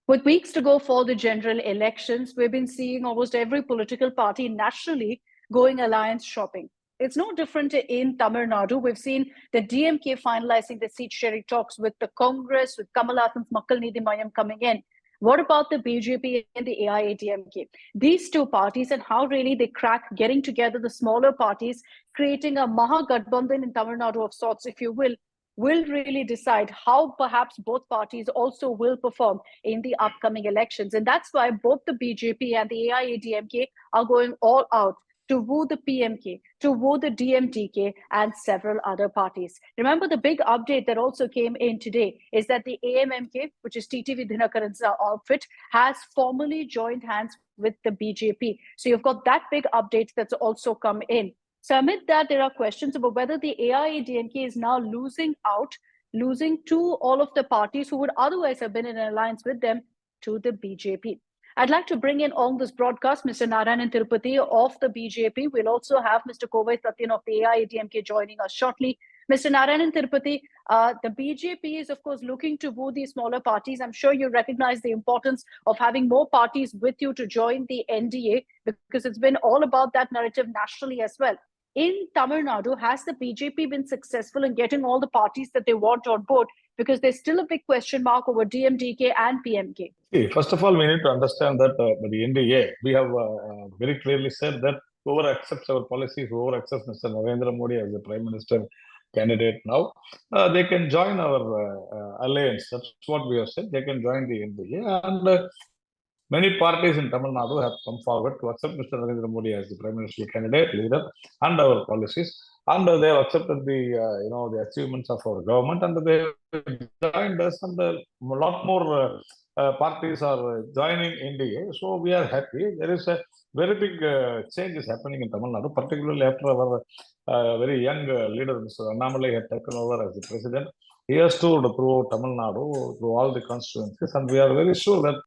With weeks to go for the general elections, we've been seeing almost every political party nationally going alliance shopping. It's no different in Tamil Nadu. We've seen the DMK finalizing the seat sharing talks with the Congress, with Kamal Hassan's Makkal Needhi Mayam coming in. What about the BJP and the AIADMK? These two parties and how really they crack getting together the smaller parties, creating a Mahagadbandhan in Tamil Nadu of sorts, if you will really decide how perhaps both parties also will perform in the upcoming elections. And that's why both the BJP and the AIADMK are going all out to woo the PMK, to woo the DMDK, and several other parties. Remember, the big update that also came in today is that the AMMK, which is TTV Dinakaran's outfit, has formally joined hands with the BJP. So you've got that big update that's also come in. So amid that, there are questions about whether the AIADMK is now losing to all of the parties who would otherwise have been in an alliance with them to the BJP. I'd like to bring in on this broadcast Mr. Narayanan Tirupati of the BJP. We'll also have Mr. Kovai Satyan of the AIADMK joining us shortly. Mr. Narayanan Tirupati, the BJP is, of course, looking to woo these smaller parties. I'm sure you recognize the importance of having more parties with you to join the NDA, because it's been all about that narrative nationally as well. In Tamil Nadu, has the BJP been successful in getting all the parties that they want on board? Because there's still a big question mark over DMDK and PMK. See, first of all, we need to understand that the NDA, we have very clearly said that whoever accepts our policies, whoever accepts Mr. Narendra Modi as the Prime Minister candidate now, they can join our alliance. That's what we have said. They can join the NDA. And many parties in Tamil Nadu have come forward to accept Mr. Narendra Modi as the Prime Minister candidate, leader, and our policies. And they have accepted the achievements of our government, and they have joined us. And a lot more parties are joining NDA. So we are happy. There is a very big change is happening in Tamil Nadu, particularly after our very young leader, Mr. Annamalai, had taken over as the president. He has toured through Tamil Nadu, through all the constituencies, and we are very sure that.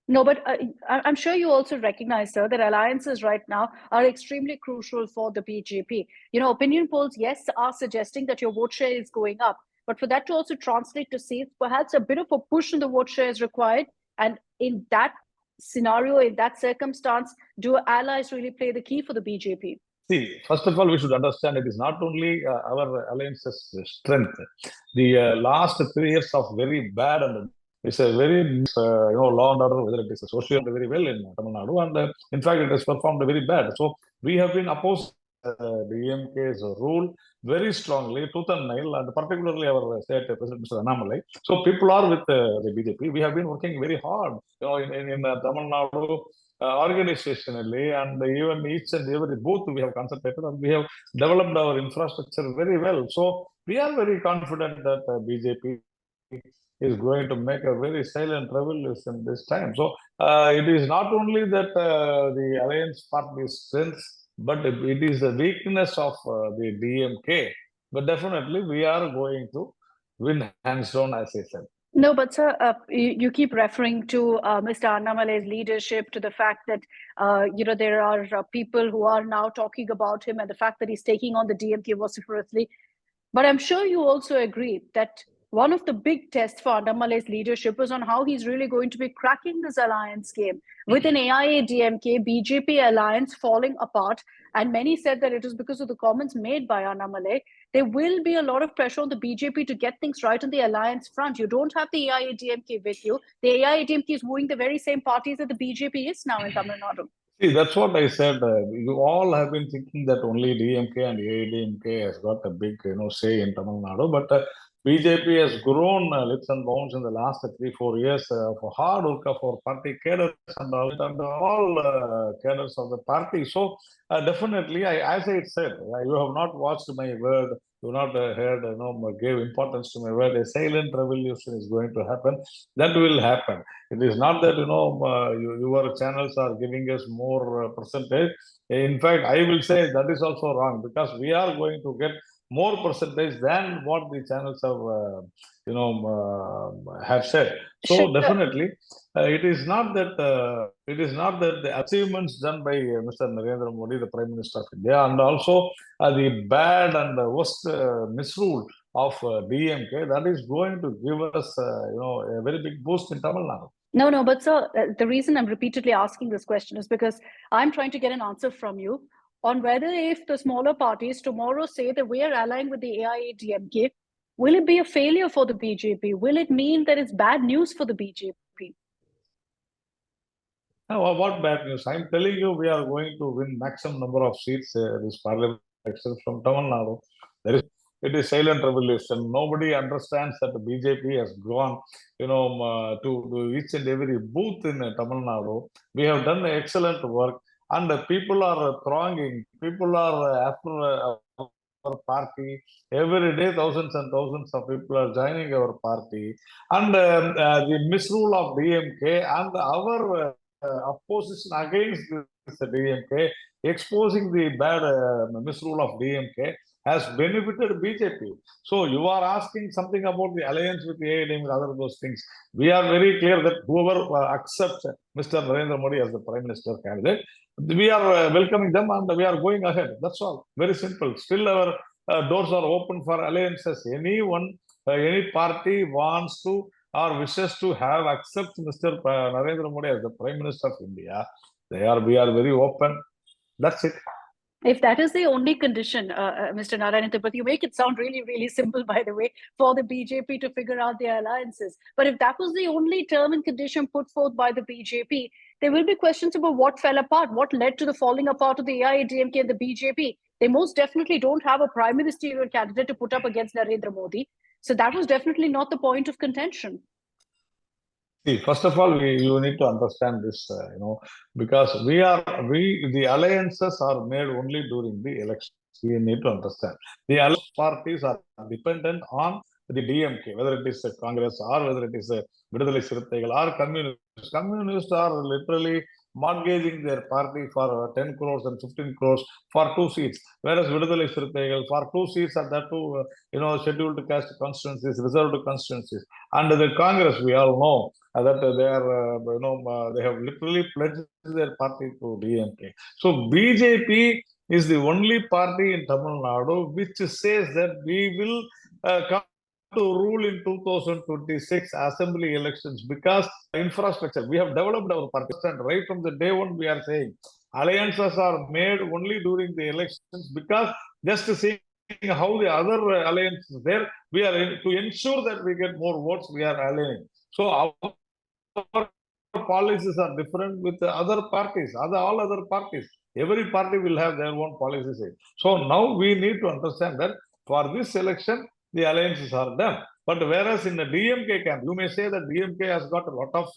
No, but I'm sure you also recognize, sir, that alliances right now are extremely crucial for the BJP. Opinion polls, yes, are suggesting that your vote share is going up. But for that to also translate to seats, perhaps a bit of a push in the vote share is required. And in that scenario, in that circumstance, do allies really play the key for the BJP? See, first of all, we should understand it is not only our alliance's strength. The last 3 years of very bad and it's a very law and order, whether it is social very well in Tamil Nadu, and in fact it has performed very bad. So we have been opposed DMK's rule very strongly, tooth and nail, and particularly our state president, Mr. Annamalai. So people are with the BJP. We have been working very hard, in Tamil Nadu organizationally, and even each and every booth we have concentrated, and we have developed our infrastructure very well. So we are very confident that BJP is going to make a very silent revolution this time. So it is not only that the alliance party's strength, but it is the weakness of the DMK. But definitely we are going to win hands down, as I said. No, but sir, you keep referring to Mr. Annamalai's leadership, to the fact that there are people who are now talking about him, and the fact that he's taking on the DMK vociferously. But I'm sure you also agree that one of the big tests for Annamalai's leadership was on how he's really going to be cracking this alliance game. With an AIADMK BJP alliance falling apart, and many said that it is because of the comments made by Annamalai, there will be a lot of pressure on the BJP to get things right on the alliance front. You don't have the AIADMK with you. The AIADMK is wooing the very same parties that the BJP is now in Tamil Nadu. See, that's what I said. You all have been thinking that only DMK and AIADMK has got a big, say in Tamil Nadu, but BJP has grown leaps and bounds in the last 3-4 years for hard work of our party cadres and all cadres of the party. So definitely, as I said, you have not watched my word, you have not heard, gave importance to my word. A silent revolution is going to happen. That will happen. It is not that your channels are giving us more percentage. In fact, I will say that is also wrong, because we are going to get more percentage than what the channels have said. So definitely, it is not that the achievements done by Mr. Narendra Modi, the Prime Minister of India, and also the bad and worst misrule of DMK, that is going to give us a very big boost in Tamil Nadu. No, but sir, the reason I'm repeatedly asking this question is because I'm trying to get an answer from you on whether if the smaller parties tomorrow say that we are allying with the AIADMK, will it be a failure for the BJP? Will it mean that it's bad news for the BJP? What bad news? I'm telling you, we are going to win maximum number of seats this parliament elections from Tamil Nadu. There is, it is silent revolution. Nobody understands that the BJP has gone, to each and every booth in Tamil Nadu. We have done excellent work, and people are thronging. People are after our party. Every day, thousands and thousands of people are joining our party, and the misrule of DMK and our opposition against this DMK, exposing the bad misrule of DMK has benefited BJP. So you are asking something about the alliance with the AIADMK and other those things. We are very clear that whoever accepts Mr. Narendra Modi as the Prime Minister candidate, we are welcoming them and we are going ahead. That's all. Very simple. Still our doors are open for alliances. Anyone, any party wants to or wishes to have accept Mr. Narendra Modi as the Prime Minister of India, we are very open. That's it. If that is the only condition, Mr. Narayan Tripathi, you make it sound really, really simple, by the way, for the BJP to figure out their alliances. But if that was the only term and condition put forth by the BJP, there will be questions about what fell apart, what led to the falling apart of the AIADMK and the BJP. They most definitely don't have a prime ministerial candidate to put up against Narendra Modi. So that was definitely not the point of contention. See, first of all, you need to understand this, because the alliances are made only during the elections. We need to understand. The alliance parties are dependent on the DMK, whether it is a Congress or whether it is a Vidudalai Chirutaigal or Communists. Communists are literally mortgaging their party for 10 crores and 15 crores for 2 seats, whereas Vidudalai Chirutaigal for 2 seats are that too, scheduled caste constituencies, reserved constituencies. And the Congress, we all know that they are, they have literally pledged their party to DMK. So BJP is the only party in Tamil Nadu which says that we will come to rule in 2026 assembly elections because infrastructure. We have developed our party, and right from the day one we are saying alliances are made only during the elections because just seeing how the other alliances there, we are to ensure that we get more votes, we are allying. So our policies are different with the other parties, all other parties. Every party will have their own policies. So now we need to understand that for this election, the alliances are done. But whereas in the DMK camp, you may say that DMK has got a lot of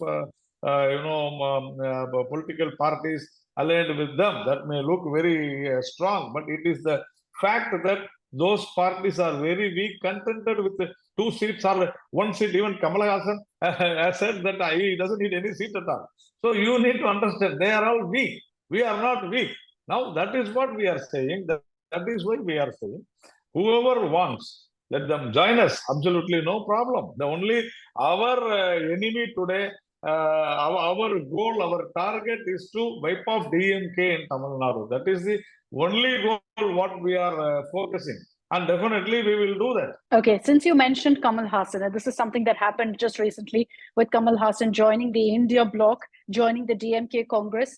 political parties aligned with them. That may look very strong, but it is the fact that those parties are very weak, contented with the 2 seats or 1 seat. Even Kamala Hassan has said that he doesn't need any seat at all. So you need to understand they are all weak. We are not weak. Now that is what we are saying. That is why we are saying whoever wants, let them join us. Absolutely no problem. The only our enemy today, our goal, our target is to wipe off DMK in Tamil Nadu. That is the only goal what we are focusing. And definitely we will do that. Okay, since you mentioned Kamal Hassan, and this is something that happened just recently with Kamal Hassan joining the India bloc, joining the DMK Congress.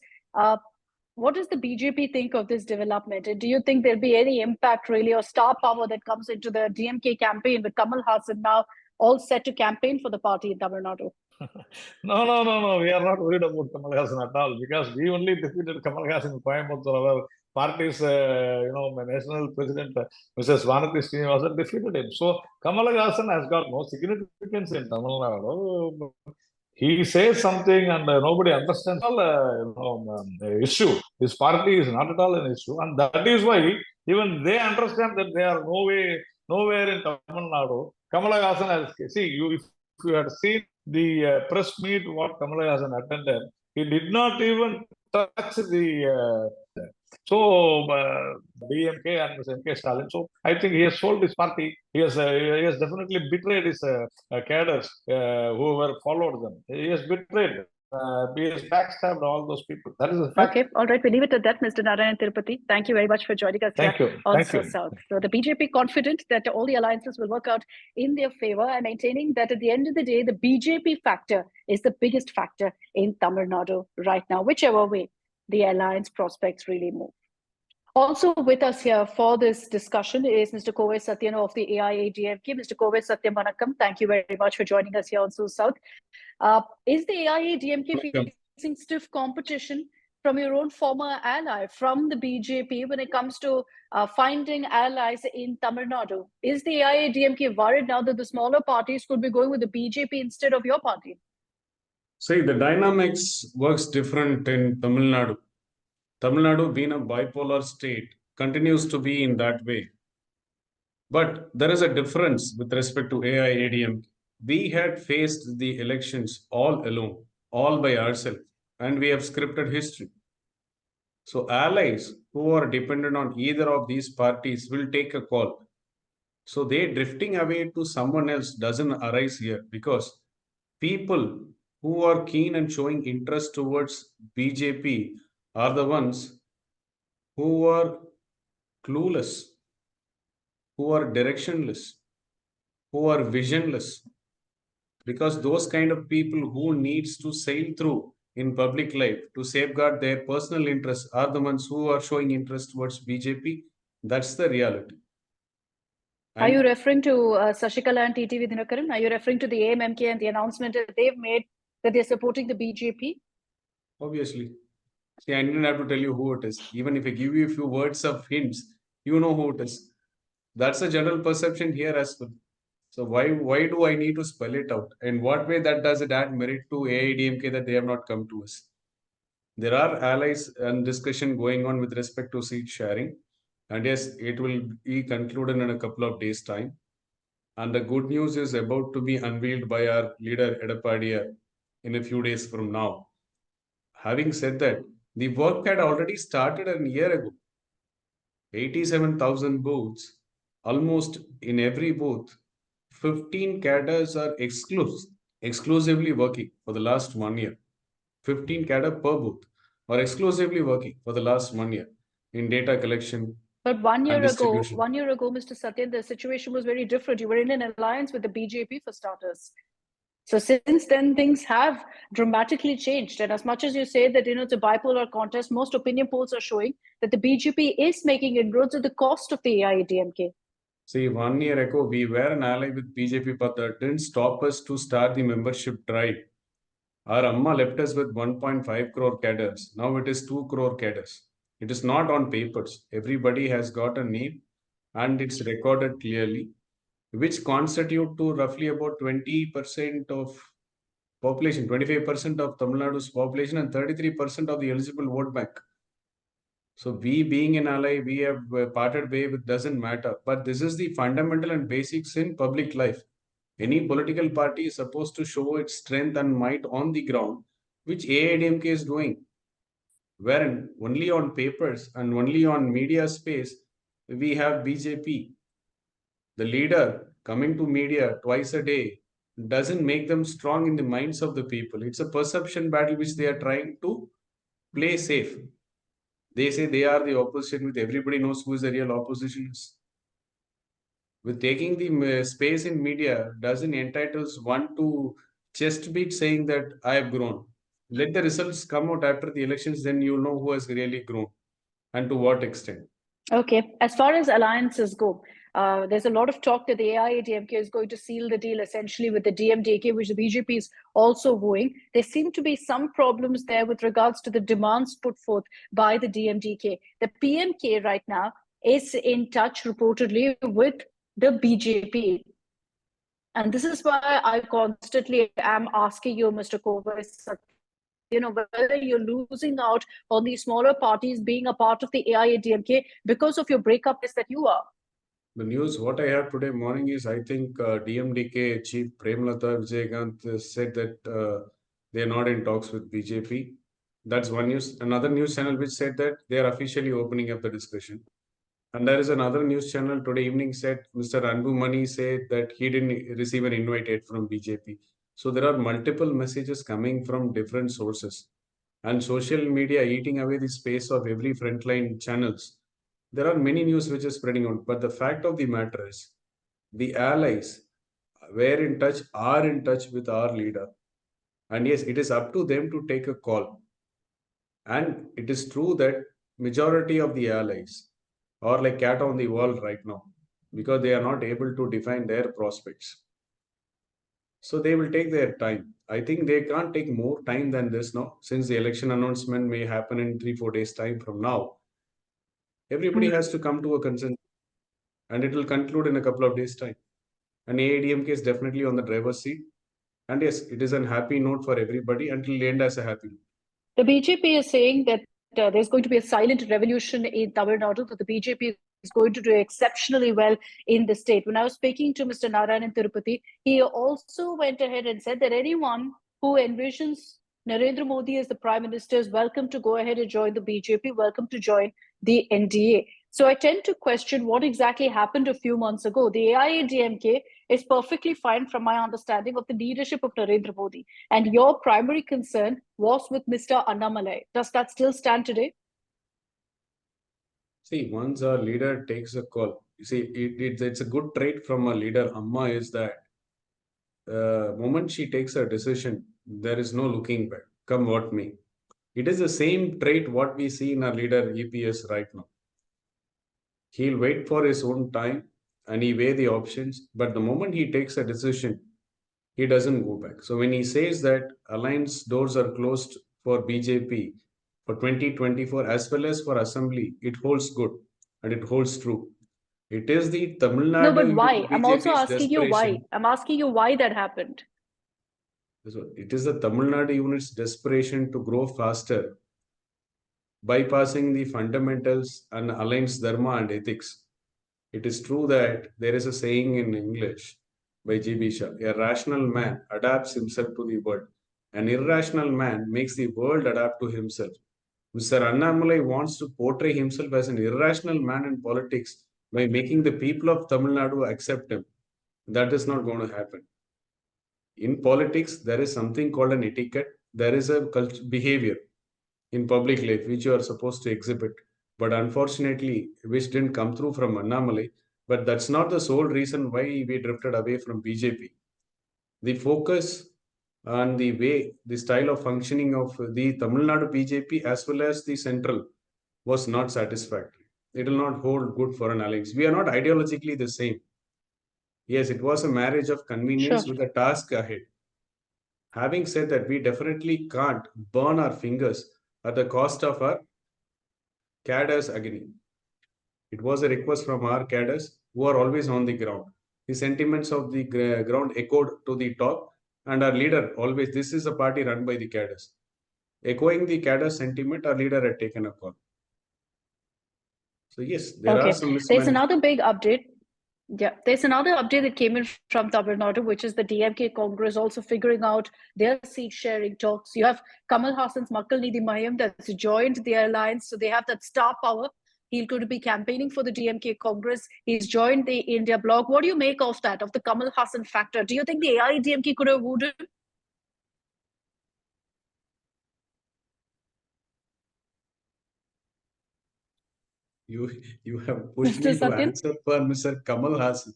What does the BJP think of this development? And do you think there'll be any impact really or star power that comes into the DMK campaign with Kamal Hassan now all set to campaign for the party in Tamil Nadu? No. We are not worried about Kamal Hassan at all because we only defeated Kamal Hassan in Coimbatore. Our party's, national president, Mrs. Vanati Srinivasan, defeated him. So Kamal Hassan has got no significance in Tamil Nadu. He says something and nobody understands the issue. His party is not at all an issue, and that is why even they understand that they are nowhere in Tamil Nadu. Kamala Hassan has if you had seen the press meet what Kamala Hassan attended, he did not even touch the DMK and Mr. MK Stalin. So I think he has sold his party. He has definitely betrayed his cadres, whoever followed them. He has betrayed them. he has backstabbed all those people. That is a fact. Okay, all right. We leave it at that, Mr. Narayan Tirupati. Thank you very much for joining us Thank here you. on Thank you. SoSouth. So the BJP confident that all the alliances will work out in their favor and maintaining that at the end of the day, the BJP factor is the biggest factor in Tamil Nadu right now, whichever way the alliance prospects really move. Also with us here for this discussion is Mr. Kovai Satyan of the AIADMK. Mr. Kovai Satyan, vanakkam. Thank you very much for joining us here on SoSouth. Is the AIADMK facing stiff competition from your own former ally, from the BJP, when it comes to finding allies in Tamil Nadu? Is the AIADMK worried now that the smaller parties could be going with the BJP instead of your party? See, the dynamics works different in Tamil Nadu. Tamil Nadu, being a bipolar state, continues to be in that way. But there is a difference with respect to AIADMK. We had faced the elections all alone, all by ourselves, and we have scripted history. So allies who are dependent on either of these parties will take a call. So they drifting away to someone else doesn't arise here, because people who are keen and showing interest towards BJP are the ones who are clueless, who are directionless, who are visionless. Because those kind of people who needs to sail through in public life to safeguard their personal interests are the ones who are showing interest towards BJP. That's the reality. Are you referring to Sashikala and TTV Dinakaran? Are you referring to the AMMK and the announcement that they've made that they're supporting the BJP? Obviously. See, I didn't have to tell you who it is. Even if I give you a few words of hints, you know who it is. That's a general perception here as well. So why do I need to spell it out? In what way that does it add merit to AIADMK that they have not come to us? There are allies and discussion going on with respect to seat sharing. And yes, it will be concluded in a couple of days' time. And the good news is about to be unveiled by our leader Edappadiya in a few days from now. Having said that, the work had already started a year ago. 87,000 booths, almost in every booth, 15 cadres are exclusively working for the last 1 year. 15 cadre per booth are exclusively working for the last 1 year in data collection. But 1 year ago, Mr. Satyan, the situation was very different. You were in an alliance with the BJP for starters. So since then, things have dramatically changed. And as much as you say that it's a bipolar contest, most opinion polls are showing that the BJP is making inroads at the cost of the AIADMK. See, 1 year ago, we were an ally with BJP, but that didn't stop us to start the membership drive. Our Amma left us with 1.5 crore cadres. Now it is 2 crore cadres. It is not on papers. Everybody has got a name and it's recorded clearly, which constitute to roughly about 20% of population, 25% of Tamil Nadu's population and 33% of the eligible vote bank. So we being an ally, we have parted way with doesn't matter. But this is the fundamental and basics in public life. Any political party is supposed to show its strength and might on the ground, which AIADMK is doing. Wherein only on papers and only on media space, we have BJP. The leader coming to media twice a day doesn't make them strong in the minds of the people. It's a perception battle which they are trying to play safe. They say they are the opposition, with everybody knows who is the real opposition is. With taking the space in media doesn't entitles one to chest beat saying that I have grown. Let the results come out after the elections, then you'll know who has really grown and to what extent. Okay, as far as alliances go, there's a lot of talk that the AIADMK is going to seal the deal essentially with the DMDK, which the BJP is also wooing. There seem to be some problems there with regards to the demands put forth by the DMDK. The PMK right now is in touch reportedly with the BJP. And this is why I constantly am asking you, Mr. Kovai, whether you're losing out on these smaller parties being a part of the AIADMK because of your breakup is that you are. The news, what I have today morning is, I think DMDK Chief Premlata Vijaykanth said that they are not in talks with BJP. That's one news. Another news channel which said that they are officially opening up the discussion. And there is another news channel today evening said Mr. Anbu Mani said that he didn't receive an invite yet from BJP. So there are multiple messages coming from different sources, and social media eating away the space of every frontline channels. There are many news which is spreading out, but the fact of the matter is the allies are in touch with our leader. And yes, it is up to them to take a call. And it is true that majority of the allies are like cat on the wall right now because they are not able to define their prospects. So they will take their time. I think they can't take more time than this now, since the election announcement may happen in 3-4 days time from now. Everybody has to come to a consensus, and it will conclude in a couple of days time. And AIADMK is definitely on the driver's seat. And yes, it is a happy note for everybody until the end as a happy note. The BJP is saying that there's going to be a silent revolution in Tamil Nadu, that the BJP is going to do exceptionally well in the state. When I was speaking to Mr. Narayanan Tirupati, he also went ahead and said that anyone who envisions Narendra Modi as the Prime Minister is welcome to go ahead and join the BJP, welcome to join the NDA. So I tend to question what exactly happened a few months ago. The AIADMK is perfectly fine from my understanding of the leadership of Narendra Modi. And your primary concern was with Mr. Annamalai. Does that still stand today? See, once a leader takes a call, you see, it's a good trait from a leader, Amma, is that moment she takes a decision, there is no looking back, come what may. It is the same trait what we see in our leader EPS right now. He'll wait for his own time and he weigh the options, but the moment he takes a decision, he doesn't go back. So when he says that alliance doors are closed for BJP for 2024 as well as for assembly, it holds good and it holds true. It is the Tamil Nadu No, but why? I'm also BJP's asking you why. I'm asking you why that happened. It is the Tamil Nadu unit's desperation to grow faster, bypassing the fundamentals and alliance dharma and ethics. It is true that there is a saying in English by G.B. Shah, a rational man adapts himself to the world. An irrational man makes the world adapt to himself. Mr. Annamalai wants to portray himself as an irrational man in politics by making the people of Tamil Nadu accept him. That is not going to happen. In politics, there is something called an etiquette. There is a behavior in public life which you are supposed to exhibit. But unfortunately, which didn't come through from Annamalai. But that's not the sole reason why we drifted away from BJP. The focus and the way, the style of functioning of the Tamil Nadu BJP as well as the central was not satisfactory. It will not hold good for an alliance. We are not ideologically the same. Yes, it was a marriage of convenience with a task ahead. Having said that, we definitely can't burn our fingers at the cost of our cadres agony. It was a request from our cadres who are always on the ground. The sentiments of the ground echoed to the top, and our leader always, this is a party run by the cadres. Echoing the cadre sentiment, our leader had taken a call. So yes, there are some mismanagement. There's another big update. Yeah, there's another update that came in from Tamil Nadu, which is the DMK Congress also figuring out their seat sharing talks. You have Kamal Hassan's Makkal Nidhi Mayam that's joined the alliance, so they have that star power. He's going to be campaigning for the DMK Congress. He's joined the India bloc. What do you make of that, of the Kamal Hassan factor? Do you think the AIADMK could have wooed him? You have pushed me to answer for Mr. Kamal Hassan.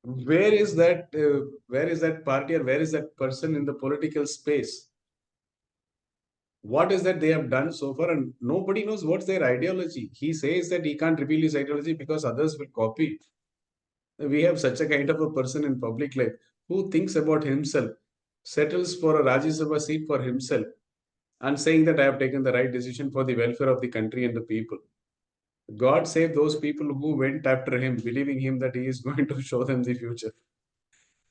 Where is that party or where is that person in the political space? What is that they have done so far? And nobody knows what's their ideology. He says that he can't reveal his ideology because others will copy it. We have such a kind of a person in public life who thinks about himself, settles for a Rajya Sabha seat for himself, and saying that I have taken the right decision for the welfare of the country and the people. God save those people who went after him, believing him that he is going to show them the future.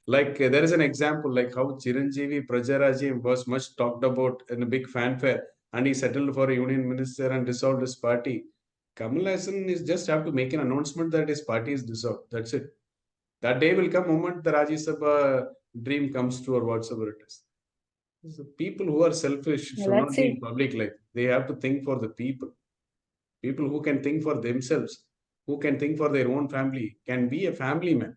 Like there is an example, like how Chiranjeevi Prajarajim was much talked about in a big fanfare, and he settled for a union minister and dissolved his party. Kamal Hassan is just have to make an announcement that his party is dissolved. That's it. That day will come moment the Rajya Sabha dream comes true or whatsoever it is. So people who are selfish should not be in public life. They have to think for the people. People who can think for themselves, who can think for their own family, can be a family man.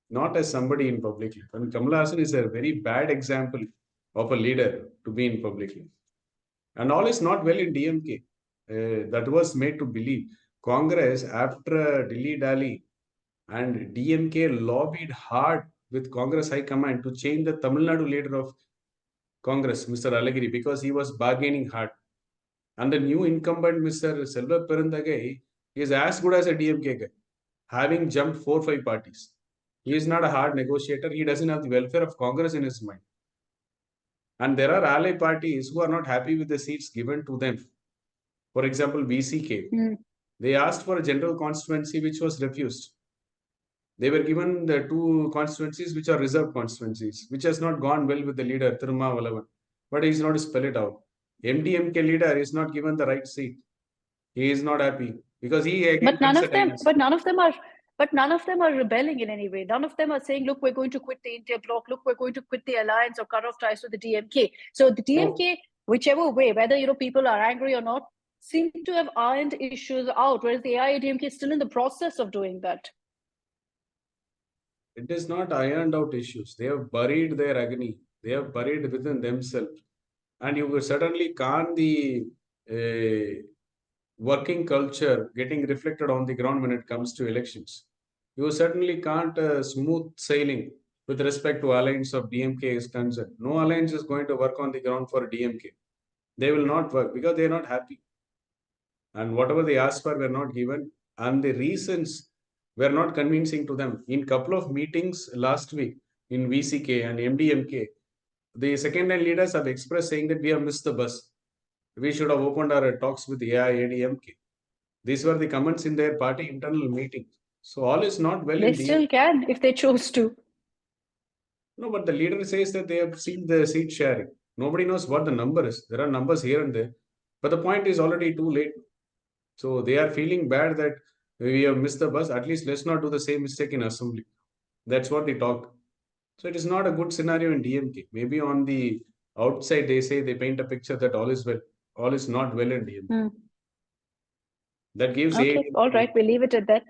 not as somebody in public life. And Kamal Haasan is a very bad example of a leader to be in public life. And all is not well in DMK. That was made to believe. Congress, after dilly-dally, and DMK lobbied hard with Congress High Command to change the Tamil Nadu leader of Congress, Mr. Alagiri, because he was bargaining hard. And the new incumbent, Mr. Selva Perandagai, is as good as a DMK guy, having jumped 4-5 parties. He is not a hard negotiator. He doesn't have the welfare of Congress in his mind. And there are ally parties who are not happy with the seats given to them. For example, VCK. They asked for a general constituency which was refused. They were given the 2 constituencies which are reserved constituencies, which has not gone well with the leader, Thirumavalavan. But he is not to spell it out. MDMK leader is not given the right seat. He is not happy because he again. But none of them are rebelling in any way. None of them are saying, look, we're going to quit the India bloc. Look, we're going to quit the alliance or cut off ties with the DMK. So the DMK, whichever way, whether people are angry or not, seem to have ironed issues out, whereas the AIADMK is still in the process of doing that. It is not ironed out issues. They have buried their agony. They have buried within themselves. And you certainly can't the working culture getting reflected on the ground when it comes to elections. You certainly can't smooth sailing with respect to alliance of DMK is concerned. No alliance is going to work on the ground for DMK. They will not work because they are not happy. And whatever they asked for were not given. And the reasons were not convincing to them. In couple of meetings last week in VCK and MDMK, the second-line leaders have expressed saying that we have missed the bus. We should have opened our talks with the AIADMK. These were the comments in their party internal meeting. So all is not well. They still can if they chose to. No, but the leader says that they have seen the seat sharing. Nobody knows what the number is. There are numbers here and there. But the point is already too late. So they are feeling bad that we have missed the bus. At least let's not do the same mistake in assembly. That's what they talk. So it is not a good scenario in DMK. Maybe on the outside they say they paint a picture that all is well. All is not well in DMK. That gives okay, all right, we'll leave it at that.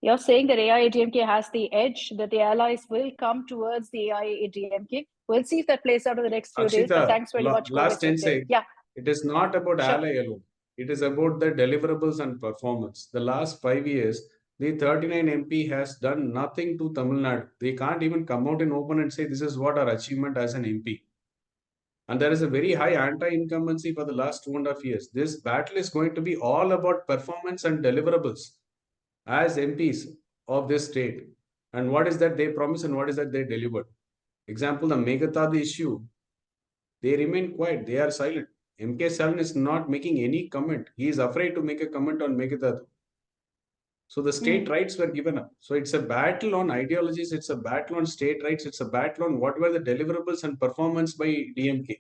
You're saying that AIADMK has the edge, that the allies will come towards the AIADMK. We'll see if that plays out in the next few days. But thanks very much. Last 10 seconds. Yeah. It is not about ally alone. It is about the deliverables and performance. The last 5 years, the 39 MP has done nothing to Tamil Nadu. They can't even come out in open and say this is what our achievement as an MP. And there is a very high anti-incumbency for the last 2.5 years. This battle is going to be all about performance and deliverables as MPs of this state. And what is that they promise and what is that they delivered? Example, the Meghatadu issue, they remain quiet. They are silent. MK7 is not making any comment. He is afraid to make a comment on Meghatadu. So the state rights were given up. So it's a battle on ideologies. It's a battle on state rights. It's a battle on what were the deliverables and performance by DMK,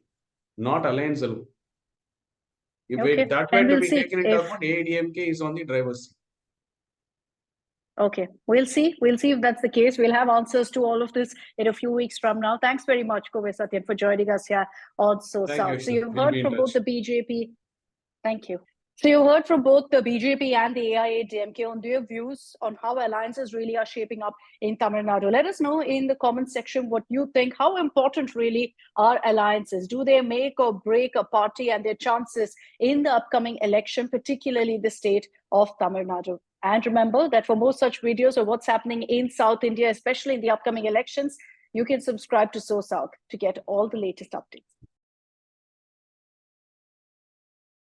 not alliance alone. If that were to be taken into account, AIADMK is on the driver's seat. Okay, we'll see. We'll see if that's the case. We'll have answers to all of this in a few weeks from now. Thanks very much, Kobe Satyan, for joining us here on SoSouth. So you've heard from both the BJP. Thank you. So you heard from both the BJP and the AIADMK on their views on how alliances really are shaping up in Tamil Nadu. Let us know in the comment section what you think. How important really are alliances? Do they make or break a party and their chances in the upcoming election, particularly the state of Tamil Nadu? And remember that for more such videos of what's happening in South India, especially in the upcoming elections, you can subscribe to SoSouth to get all the latest updates.